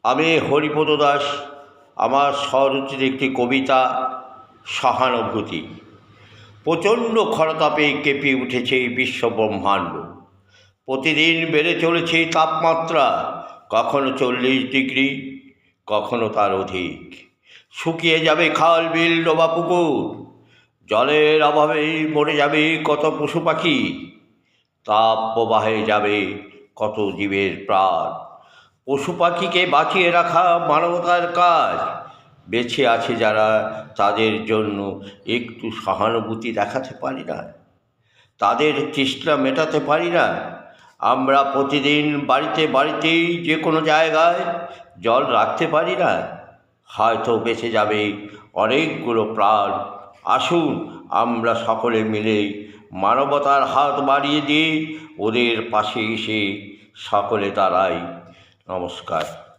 আমি হরিপদ দাস। আমার স্বরচিত একটি কবিতা সহানুভূতি। প্রচণ্ড খরতাপে কেঁপে উঠেছে বিশ্বব্রহ্মাণ্ড। প্রতিদিন বেড়ে চলেছে তাপমাত্রা, কখনো 40 ডিগ্রি, কখনো তার অধিক। শুকিয়ে যাবে খাল, বিল, ডোবা, পুকুর। জলের অভাবে মরে যাবে কত পশু পাখি। তাপ প্রবাহে যাবে কত জীবের প্রাণ। পশু পাখিকে বাঁচিয়ে রাখা মানবতার কাজ। বেঁচে আছে যারা, তাদের জন্য একটু সহানুভূতি দেখাতে পারি না? তাদের তৃষ্ণা মেটাতে পারি না? আমরা প্রতিদিন বাড়িতে বাড়িতেই যে কোনো জায়গায় জল রাখতে পারি না? হয়তো বেঁচে যাবে অনেকগুলো প্রাণ। আসুন আমরা সকলে মিলে মানবতার হাত বাড়িয়ে দিয়ে ওদের পাশে এসে সকলে দাঁড়াই। নমস্কার।